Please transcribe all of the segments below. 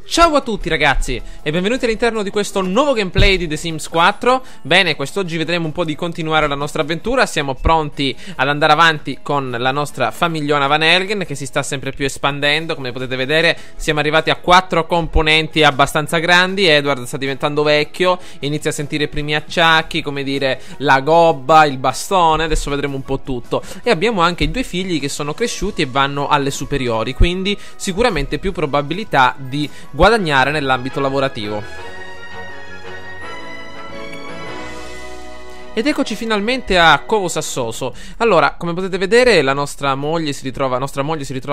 Ciao a tutti ragazzi e benvenuti all'interno di questo nuovo gameplay di The Sims 4. Bene, quest'oggi vedremo un po' di continuare la nostra avventura. Siamo pronti ad andare avanti con la nostra famigliona Van Helgen, che si sta sempre più espandendo. Come potete vedere siamo arrivati a 4 componenti abbastanza grandi. Edward sta diventando vecchio, inizia a sentire i primi acciacchi, come dire la gobba, il bastone. Adesso vedremo un po' tutto. E abbiamo anche i 2 figli che sono cresciuti e vanno alle superiori, quindi sicuramente più probabilità di guadagnare nell'ambito lavorativo. Ed eccoci finalmente a Covo Sassoso. Allora, come potete vedere, nostra moglie si ritrova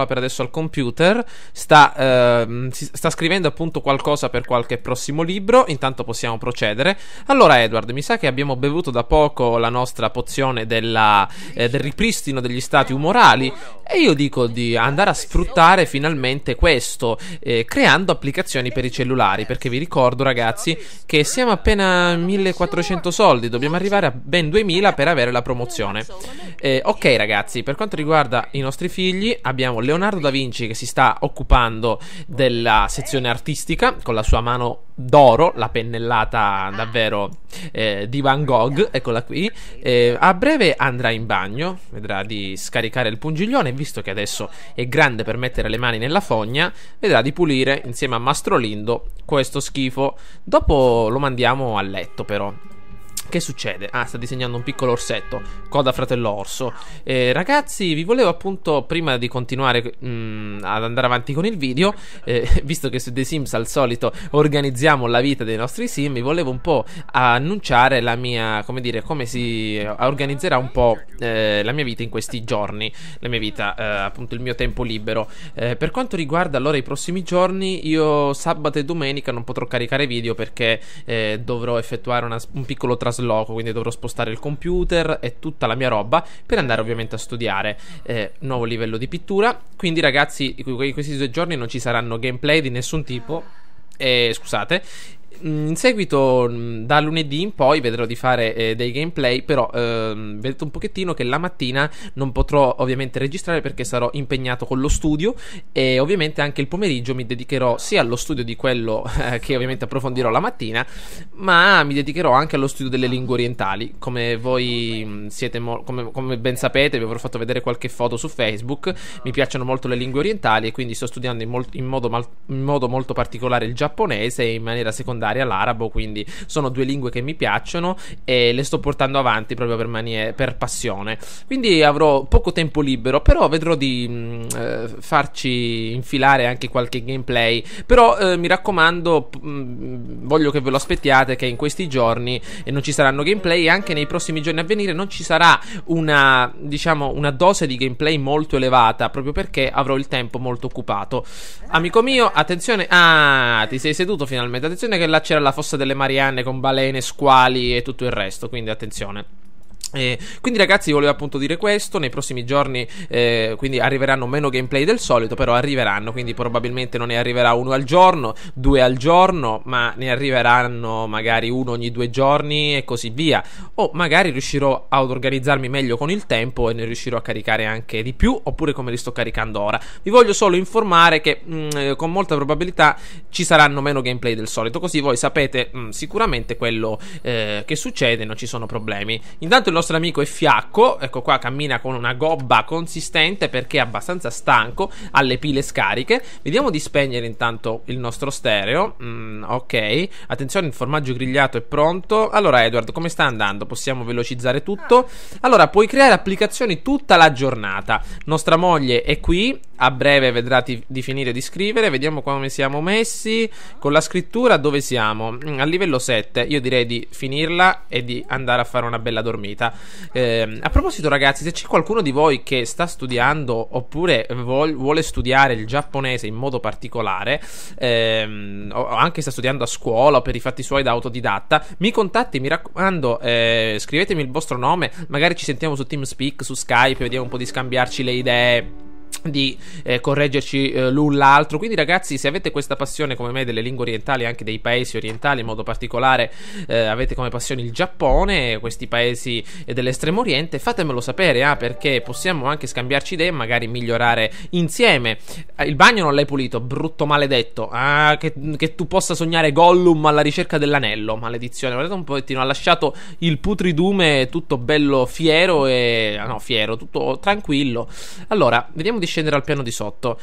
per adesso al computer. Sta scrivendo appunto qualcosa per qualche prossimo libro. Intanto possiamo procedere. Allora Edward, mi sa che abbiamo bevuto da poco la nostra pozione del ripristino degli stati umorali. E io dico di andare a sfruttare finalmente questo, creando applicazioni per i cellulari. Perché vi ricordo ragazzi che siamo appena 1400 soldi. Dobbiamo arrivare a ben 2000 per avere la promozione. Ok ragazzi, per quanto riguarda i nostri figli, abbiamo Leonardo da Vinci che si sta occupando della sezione artistica con la sua mano d'oro, la pennellata davvero di Van Gogh, eccola qui. A breve andrà in bagno, vedrà di scaricare il pungiglione, visto che adesso è grande per mettere le mani nella fogna, vedrà di pulire insieme a Mastro Lindo questo schifo. Dopo lo mandiamo a letto però. Che succede? Ah, sta disegnando un piccolo orsetto. Coda fratello orso. Ragazzi, vi volevo appunto, prima di continuare ad andare avanti con il video, visto che su The Sims al solito organizziamo la vita dei nostri sim, vi volevo un po' annunciare la mia, come dire, come si organizzerà un po' la mia vita in questi giorni. La mia vita, appunto il mio tempo libero. Per quanto riguarda allora i prossimi giorni, io sabato e domenica non potrò caricare video perché dovrò effettuare un piccolo trasloco, quindi dovrò spostare il computer e tutta la mia roba per andare ovviamente a studiare nuovo livello di pittura. Quindi ragazzi, in questi 2 giorni non ci saranno gameplay di nessun tipo. Scusate. In seguito, da lunedì in poi, vedrò di fare dei gameplay. Però vedete un pochettino che la mattina non potrò ovviamente registrare perché sarò impegnato con lo studio. E ovviamente anche il pomeriggio mi dedicherò sia allo studio di quello che ovviamente approfondirò la mattina, ma mi dedicherò anche allo studio delle lingue orientali. Come voi siete come ben sapete, vi avrò fatto vedere qualche foto su Facebook. Mi piacciono molto le lingue orientali e quindi sto studiando in modo molto particolare il giapponese e in maniera secondaria l'arabo, quindi sono 2 lingue che mi piacciono e le sto portando avanti proprio per passione. Quindi avrò poco tempo libero, però vedrò di farci infilare anche qualche gameplay. Però mi raccomando, voglio che ve lo aspettiate, che in questi giorni non ci saranno gameplay e anche nei prossimi giorni a venire non ci sarà una dose di gameplay molto elevata, proprio perché avrò il tempo molto occupato. Amico mio, attenzione. Ah, ti sei seduto finalmente. Attenzione che là c'era la fossa delle Marianne con balene, squali e tutto il resto, quindi attenzione. Quindi ragazzi, volevo appunto dire questo. Nei prossimi giorni quindi arriveranno meno gameplay del solito, però arriveranno, quindi probabilmente non ne arriverà 1 al giorno, 2 al giorno, ma ne arriveranno magari 1 ogni 2 giorni e così via. O magari riuscirò ad organizzarmi meglio con il tempo e ne riuscirò a caricare anche di più, oppure come li sto caricando ora. Vi voglio solo informare che con molta probabilità ci saranno meno gameplay del solito, così voi sapete sicuramente quello che succede, non ci sono problemi. Intanto il nostro amico è fiacco, ecco qua, cammina con una gobba consistente perché è abbastanza stanco, ha le pile scariche. Vediamo di spegnere intanto il nostro stereo. Ok, attenzione, il formaggio grigliato è pronto. Allora Edward, come sta andando? Possiamo velocizzare tutto. Allora, puoi creare applicazioni tutta la giornata. Nostra moglie è qui, a breve vedrà di finire di scrivere. Vediamo come siamo messi con la scrittura. Dove siamo? Al livello 7. Io direi di finirla e di andare a fare una bella dormita. A proposito ragazzi, se c'è qualcuno di voi che sta studiando oppure vuole studiare il giapponese in modo particolare, o anche sta studiando a scuola o per i fatti suoi da autodidatta, mi contatti, mi raccomando, scrivetemi il vostro nome, magari ci sentiamo su TeamSpeak, su Skype, vediamo un po' di scambiarci le idee di correggerci l'un l'altro. Quindi ragazzi, se avete questa passione come me delle lingue orientali, anche dei paesi orientali in modo particolare, avete come passione il Giappone, questi paesi dell'estremo oriente, fatemelo sapere, perché possiamo anche scambiarci idee e magari migliorare insieme. Il bagno non l'hai pulito, brutto maledetto. Che tu possa sognare Gollum alla ricerca dell'anello, maledizione. Guardate un pochettino, ha lasciato il putridume tutto bello fiero fiero, tutto tranquillo. Allora, vediamo di scendere al piano di sotto.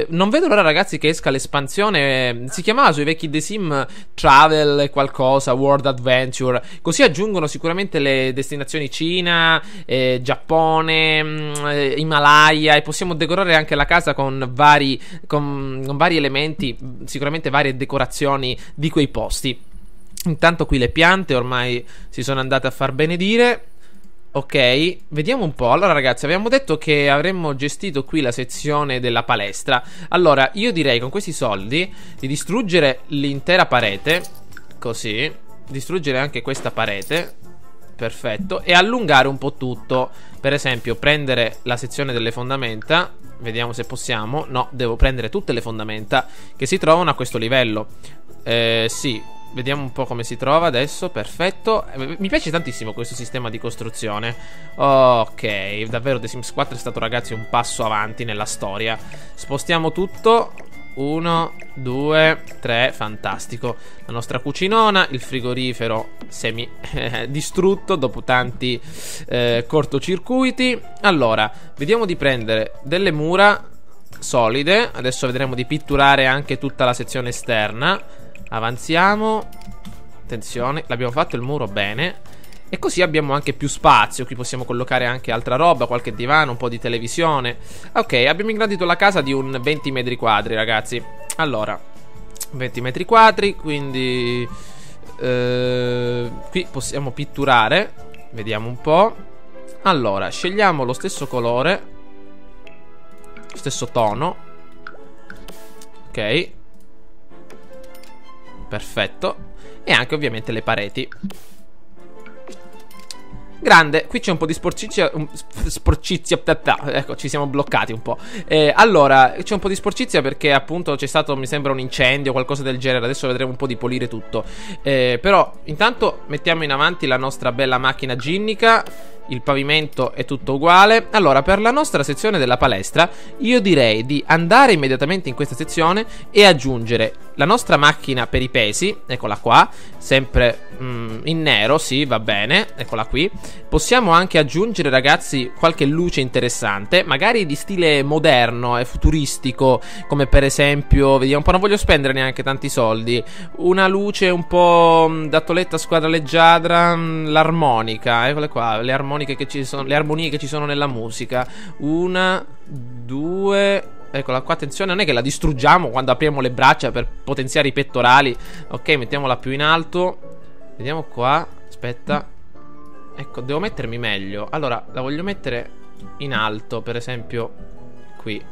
Non vedo l'ora, ragazzi, che esca l'espansione. Si chiamava sui vecchi The Sim Travel qualcosa, World Adventure. Così aggiungono sicuramente le destinazioni Cina, Giappone, Himalaya, e possiamo decorare anche la casa con vari elementi, sicuramente varie decorazioni di quei posti. Intanto qui le piante ormai si sono andate a far benedire. Ok, vediamo un po'. Allora ragazzi, abbiamo detto che avremmo gestito qui la sezione della palestra. Allora, io direi con questi soldi di distruggere l'intera parete. Così, distruggere anche questa parete. Perfetto. E allungare un po' tutto. Per esempio, prendere la sezione delle fondamenta. Vediamo se possiamo. No, devo prendere tutte le fondamenta che si trovano a questo livello. Sì. Vediamo un po' come si trova adesso. Perfetto. Mi piace tantissimo questo sistema di costruzione. Ok, davvero The Sims 4 è stato, ragazzi, un passo avanti nella storia. Spostiamo tutto. 1, 2, 3, fantastico. La nostra cucinona, il frigorifero semi distrutto dopo tanti cortocircuiti. Allora, vediamo di prendere delle mura solide. Adesso vedremo di pitturare anche tutta la sezione esterna. Avanziamo. Attenzione, l'abbiamo fatto il muro bene. E così abbiamo anche più spazio. Qui possiamo collocare anche altra roba, qualche divano, un po' di televisione. Ok, abbiamo ingrandito la casa di un 20 metri quadri, ragazzi. Allora, 20 metri quadri, quindi qui possiamo pitturare. Vediamo un po'. Allora, scegliamo lo stesso colore, lo stesso tono. Ok, perfetto. E anche ovviamente le pareti. Grande, qui c'è un po' di sporcizia. Ecco, ci siamo bloccati un po'. Allora, c'è un po' di sporcizia perché appunto c'è stato, mi sembra, un incendio o qualcosa del genere. Adesso vedremo un po' di pulire tutto. Però intanto mettiamo in avanti la nostra bella macchina ginnica. Il pavimento è tutto uguale. Allora, per la nostra sezione della palestra, io direi di andare immediatamente in questa sezione e aggiungere la nostra macchina per i pesi. Eccola qua, sempre in nero, sì, va bene. Eccola qui. Possiamo anche aggiungere, ragazzi, qualche luce interessante, magari di stile moderno e futuristico, come per esempio, vediamo un po', non voglio spendere neanche tanti soldi, una luce un po' da Toletta Squadra Leggiadra, l'armonica, eccole qua, le armonie che ci sono nella musica. 1, 2, eccola qua, attenzione, non è che la distruggiamo quando apriamo le braccia per potenziare i pettorali. Ok, mettiamola più in alto. Vediamo qua, aspetta. Ecco, devo mettermi meglio. Allora, la voglio mettere in alto, per esempio qui.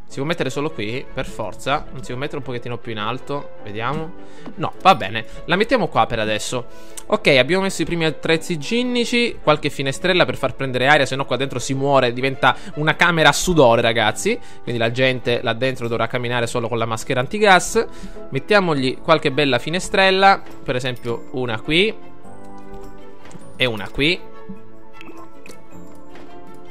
Si può mettere solo qui, per forza. Non si può mettere un pochettino più in alto. Vediamo. No, va bene, la mettiamo qua per adesso. Ok, abbiamo messo i primi attrezzi ginnici. Qualche finestrella per far prendere aria, se no qua dentro si muore, diventa una camera a sudore, ragazzi. Quindi la gente là dentro dovrà camminare solo con la maschera antigas. Mettiamogli qualche bella finestrella, per esempio una qui e una qui.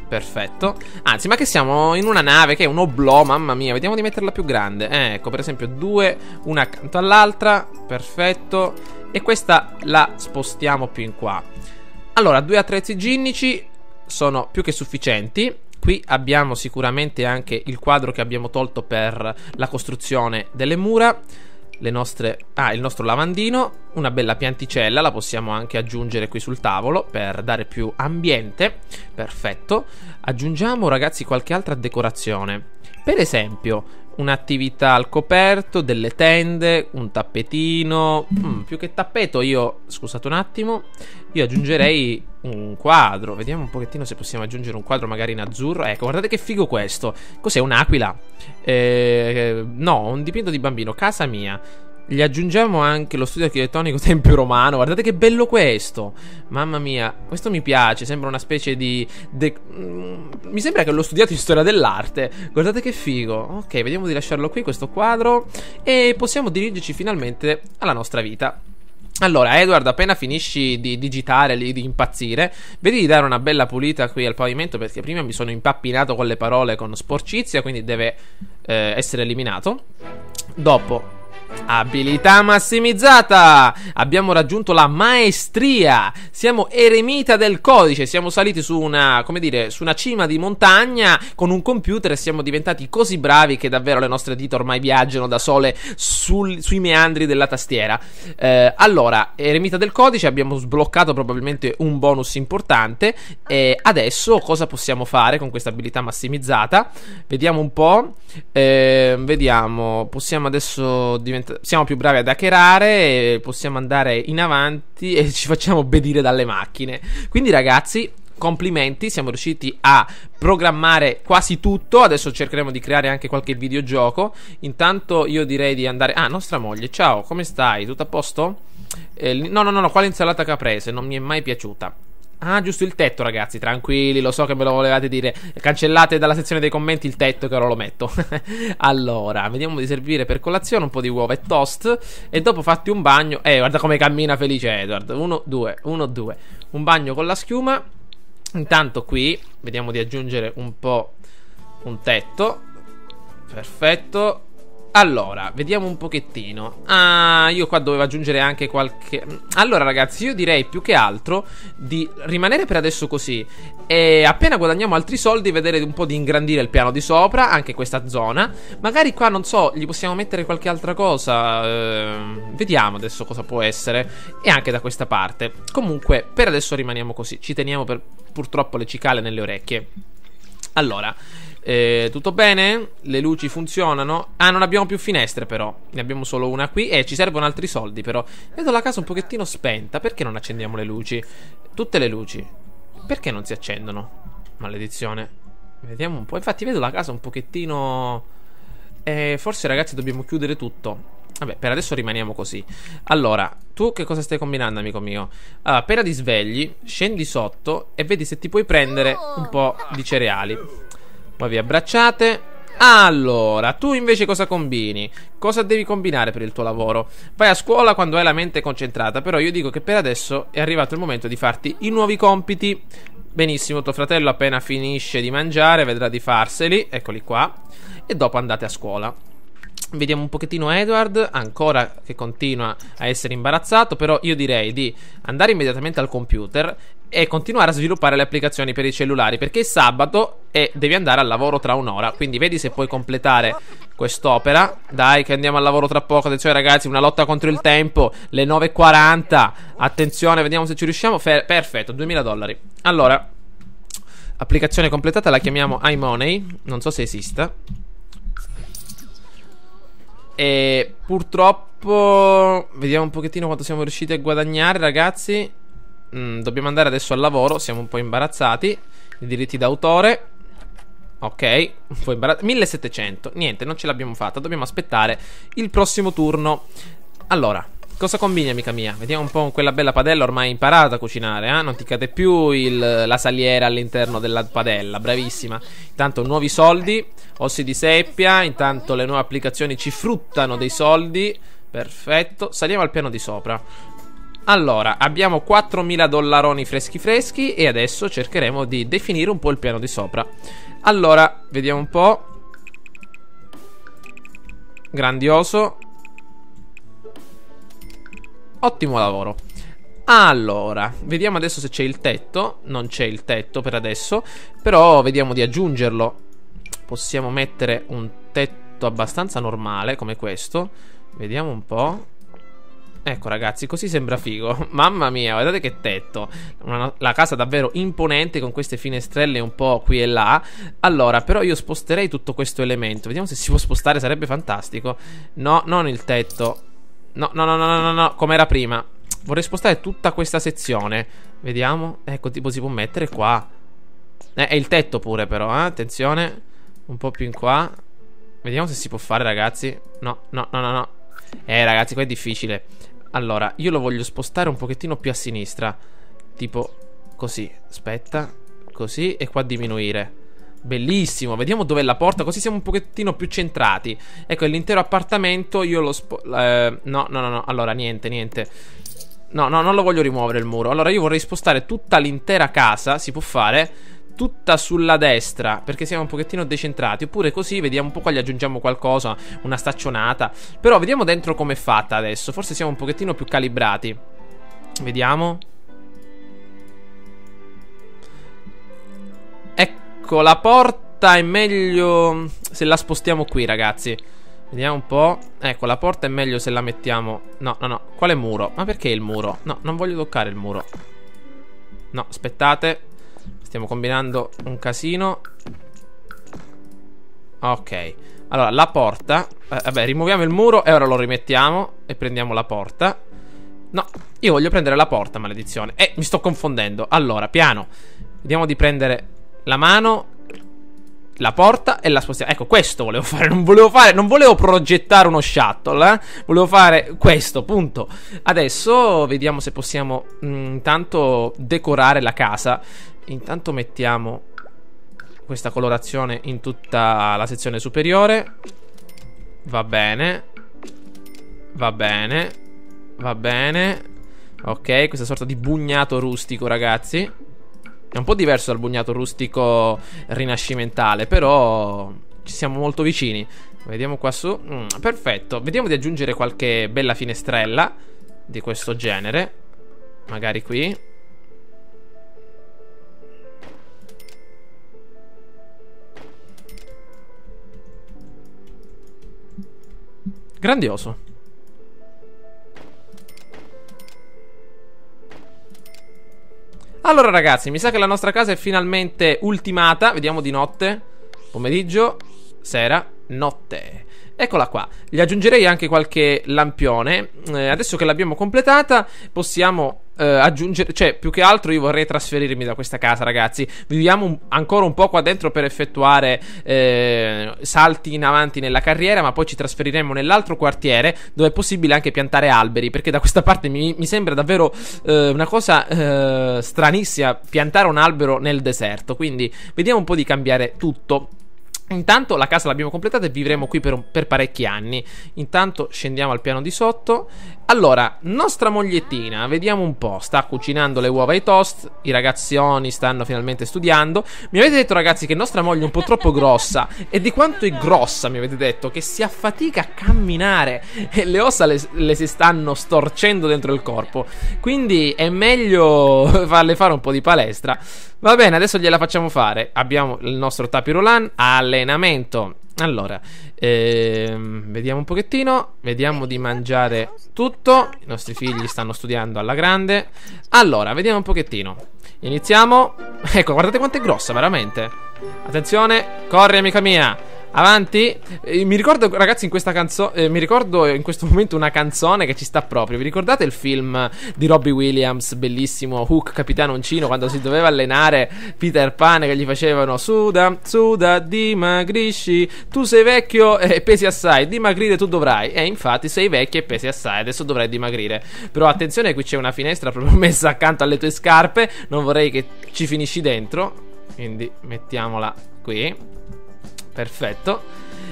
Perfetto. Anzi, ma che siamo in una nave che è un oblò, mamma mia. Vediamo di metterla più grande. Ecco, per esempio 2, una accanto all'altra. Perfetto. E questa la spostiamo più in qua. Allora, 2 attrezzi ginnici sono più che sufficienti. Qui abbiamo sicuramente anche il quadro che abbiamo tolto per la costruzione delle mura. Il nostro lavandino. Una bella pianticella, la possiamo anche aggiungere qui sul tavolo per dare più ambiente. Perfetto. Aggiungiamo, ragazzi, qualche altra decorazione. Per esempio un'attività al coperto, delle tende, un tappetino. Più che tappeto scusate un attimo, io aggiungerei un quadro. Vediamo un pochettino se possiamo aggiungere un quadro magari in azzurro. Ecco, guardate che figo questo. Cos'è, un'aquila? No, un dipinto di bambino, casa mia. Gli aggiungiamo anche lo studio architettonico Tempio Romano. Guardate che bello questo. Mamma mia, questo mi piace. Sembra una specie di mi sembra che l'ho studiato in storia dell'arte. Guardate che figo. Ok, vediamo di lasciarlo qui questo quadro. E possiamo dirigerci finalmente alla nostra vita. Allora, Edward, appena finisci di digitare, di impazzire, vedi di dare una bella pulita qui al pavimento, perché prima mi sono impappinato con le parole con sporcizia, quindi deve essere eliminato. Dopo, abilità massimizzata. Abbiamo raggiunto la maestria. Siamo eremita del codice. Siamo saliti su una, come dire, su una cima di montagna con un computer e siamo diventati così bravi che davvero le nostre dita ormai viaggiano da sole sui meandri della tastiera. Allora, eremita del codice, abbiamo sbloccato probabilmente un bonus importante. E adesso cosa possiamo fare con questa abilità massimizzata? Vediamo un po'. Vediamo, possiamo adesso siamo più bravi ad hackerare, possiamo andare in avanti e ci facciamo obbedire dalle macchine. Quindi ragazzi, complimenti, siamo riusciti a programmare quasi tutto. Adesso cercheremo di creare anche qualche videogioco. Intanto io direi di andare... Ah, nostra moglie, ciao, come stai? Tutto a posto? No, quale insalata caprese? Non mi è mai piaciuta. Ah, giusto il tetto, ragazzi, tranquilli, lo so che me lo volevate dire. Cancellate dalla sezione dei commenti il tetto che ora lo metto. Allora, vediamo di servire per colazione un po' di uova e toast. E dopo fatti un bagno. Guarda come cammina felice Edward. 1, 2, 1, 2. Un bagno con la schiuma. Intanto qui vediamo di aggiungere un po' un tetto. Perfetto. Allora, vediamo un pochettino. Ah, io qua dovevo aggiungere anche qualche... Allora ragazzi, io direi più che altro di rimanere per adesso così e appena guadagniamo altri soldi vedere un po' di ingrandire il piano di sopra, anche questa zona. Magari qua, non so, gli possiamo mettere qualche altra cosa. Vediamo adesso cosa può essere. E anche da questa parte. Comunque, per adesso rimaniamo così. Ci teniamo purtroppo le cicale nelle orecchie. Allora... tutto bene? Le luci funzionano? Ah, non abbiamo più finestre però. Ne abbiamo solo una qui e ci servono altri soldi però. Vedo la casa un pochettino spenta. Perché non accendiamo le luci? Tutte le luci. Perché non si accendono? Maledizione. Vediamo un po'. Infatti vedo la casa un pochettino... forse ragazzi dobbiamo chiudere tutto. Vabbè, per adesso rimaniamo così. Allora, tu che cosa stai combinando, amico mio? Allora, appena ti svegli, scendi sotto e vedi se ti puoi prendere un po' di cereali. Poi vi abbracciate. Allora, tu invece cosa combini? Cosa devi combinare per il tuo lavoro? Vai a scuola quando hai la mente concentrata. Però io dico che per adesso è arrivato il momento di farti i nuovi compiti. Benissimo, tuo fratello appena finisce di mangiare vedrà di farseli. Eccoli qua. E dopo andate a scuola. Vediamo un pochettino Edward, ancora che continua a essere imbarazzato. Però io direi di andare immediatamente al computer e continuare a sviluppare le applicazioni per i cellulari, perché è sabato e devi andare al lavoro tra un'ora. Quindi vedi se puoi completare quest'opera. Dai che andiamo al lavoro tra poco. Attenzione ragazzi, una lotta contro il tempo. Le 9:40. Attenzione, vediamo se ci riusciamo. Perfetto, $2000. Allora, applicazione completata, la chiamiamo iMoney. Non so se esista. E purtroppo vediamo un pochettino quanto siamo riusciti a guadagnare, ragazzi. Dobbiamo andare adesso al lavoro. Siamo un po' imbarazzati. I diritti d'autore. Ok, un po' 1700. Niente, non ce l'abbiamo fatta. Dobbiamo aspettare il prossimo turno. Allora, cosa combini, amica mia? Vediamo un po' con quella bella padella. Ormai imparata a cucinare, eh? Non ti cade più la saliera all'interno della padella. Bravissima. Intanto nuovi soldi, ossi di seppia. Intanto le nuove applicazioni ci fruttano dei soldi. Perfetto. Saliamo al piano di sopra. Allora, abbiamo $4000 freschi freschi. E adesso cercheremo di definire un po' il piano di sopra. Allora, vediamo un po'. Grandioso. Ottimo lavoro. Allora, vediamo adesso se c'è il tetto. Non c'è il tetto per adesso, però vediamo di aggiungerlo. Possiamo mettere un tetto abbastanza normale come questo. Vediamo un po'. Ecco ragazzi, così sembra figo. Mamma mia, guardate che tetto. La casa davvero imponente con queste finestrelle un po' qui e là. Allora, però io sposterei tutto questo elemento. Vediamo se si può spostare, sarebbe fantastico. No, non il tetto. No, come era prima. Vorrei spostare tutta questa sezione. Vediamo. Ecco, tipo si può mettere qua. È il tetto pure però, attenzione. Un po' più in qua. Vediamo se si può fare, ragazzi. No. Ragazzi, qua è difficile. Allora, io lo voglio spostare un pochettino più a sinistra. Tipo così, aspetta. Così, e qua diminuire. Bellissimo, vediamo dov'è la porta, così siamo un pochettino più centrati. Ecco, l'intero appartamento io lo no, allora niente. No, non lo voglio rimuovere il muro. Allora io vorrei spostare tutta l'intera casa, si può fare, tutta sulla destra, perché siamo un pochettino decentrati. Oppure così, vediamo un po' qua, gli aggiungiamo qualcosa, una staccionata. Però vediamo dentro com'è fatta adesso. Forse siamo un pochettino più calibrati. Vediamo. Ecco, la porta è meglio se la spostiamo qui, ragazzi. Vediamo un po'. Ecco, la porta è meglio se la mettiamo. No. Quale muro? Ma perché il muro? No, non voglio toccare il muro. No, aspettate. Stiamo combinando un casino. Ok. Allora, la porta. Vabbè, rimuoviamo il muro e ora lo rimettiamo. E prendiamo la porta. No, io voglio prendere la porta, maledizione. Mi sto confondendo. Allora, piano. Vediamo di prendere la mano, la porta e la spostiamo. Ecco, questo volevo fare. Non volevo progettare uno shuttle, volevo fare questo, punto. Adesso vediamo se possiamo intanto decorare la casa. Intanto mettiamo questa colorazione in tutta la sezione superiore. Va bene. Ok, questa sorta di bugnato rustico, ragazzi. È un po' diverso dal bugnato rustico rinascimentale, però ci siamo molto vicini. Vediamo qua su. Perfetto. Vediamo di aggiungere qualche bella finestrella di questo genere. Magari qui. Grandioso. Allora ragazzi, mi sa che la nostra casa è finalmente ultimata. Vediamo di notte. Pomeriggio, sera, notte. Eccola qua. Gli aggiungerei anche qualche lampione. Adesso che l'abbiamo completata possiamo aggiungere, cioè più che altro io vorrei trasferirmi da questa casa, ragazzi. Viviamo ancora un po' qua dentro per effettuare salti in avanti nella carriera, ma poi ci trasferiremo nell'altro quartiere dove è possibile anche piantare alberi, perché da questa parte mi sembra davvero una cosa stranissima piantare un albero nel deserto. Quindi vediamo un po' di cambiare tutto. Intanto la casa l'abbiamo completata e vivremo qui per parecchi anni. Intanto scendiamo al piano di sotto. Allora, nostra mogliettina, vediamo un po'. Sta cucinando le uova ai toast. I ragazzoni stanno finalmente studiando. Mi avete detto, ragazzi, che nostra moglie è un po' troppo grossa. E di quanto è grossa mi avete detto? Che si affatica a camminare e le ossa le si stanno storcendo dentro il corpo. Quindi è meglio farle fare un po' di palestra. Va bene, adesso gliela facciamo fare. Abbiamo il nostro tapis roulant, allenamento. Allora, vediamo un pochettino. Vediamo di mangiare tutto. I nostri figli stanno studiando alla grande. Allora, vediamo un pochettino. Iniziamo. Ecco, guardate quanto è grossa, veramente. Attenzione, corri amica mia. Avanti. Mi ricordo, ragazzi, in questa canzone, mi ricordo in questo momento una canzone che ci sta proprio. Vi ricordate il film di Robbie Williams, bellissimo, Hook, Capitano Uncino, quando si doveva allenare Peter Pan, che gli facevano suda, dimagrisci, tu sei vecchio e pesi assai, dimagrire tu dovrai. E infatti sei vecchio e pesi assai, adesso dovrai dimagrire. Però attenzione, qui c'è una finestra proprio messa accanto alle tue scarpe, non vorrei che ci finisci dentro, quindi mettiamola qui. Perfetto.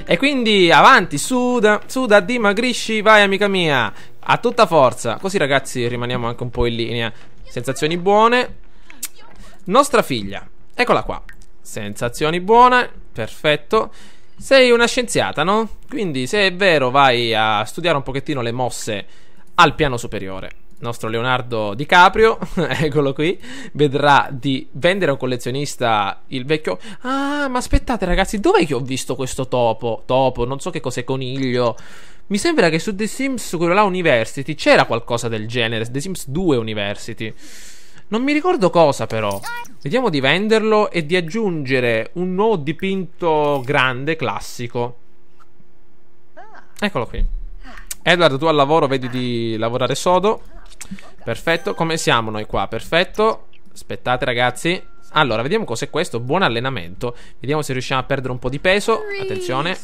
E quindi avanti, suda, dimagrisci, vai amica mia, a tutta forza. Così, ragazzi, rimaniamo anche un po' in linea. Sensazioni buone. Nostra figlia, eccola qua. Sensazioni buone, perfetto. Sei una scienziata, no? Quindi, se è vero, vai a studiare un pochettino le mosse al piano superiore. Nostro Leonardo DiCaprio, eccolo qui, vedrà di vendere a un collezionista il vecchio. Ah, ma aspettate, ragazzi, dov'è che ho visto questo topo? Topo, non so che cos'è, coniglio. Mi sembra che su The Sims, quello là University, c'era qualcosa del genere. The Sims 2 University. Non mi ricordo cosa, però. Vediamo di venderlo e di aggiungere un nuovo dipinto grande, classico. Eccolo qui. Edward, tu al lavoro vedi di lavorare sodo. Perfetto, come siamo noi qua? Perfetto. Aspettate, ragazzi. Allora, vediamo cos'è questo. Buon allenamento. Vediamo se riusciamo a perdere un po' di peso. Attenzione.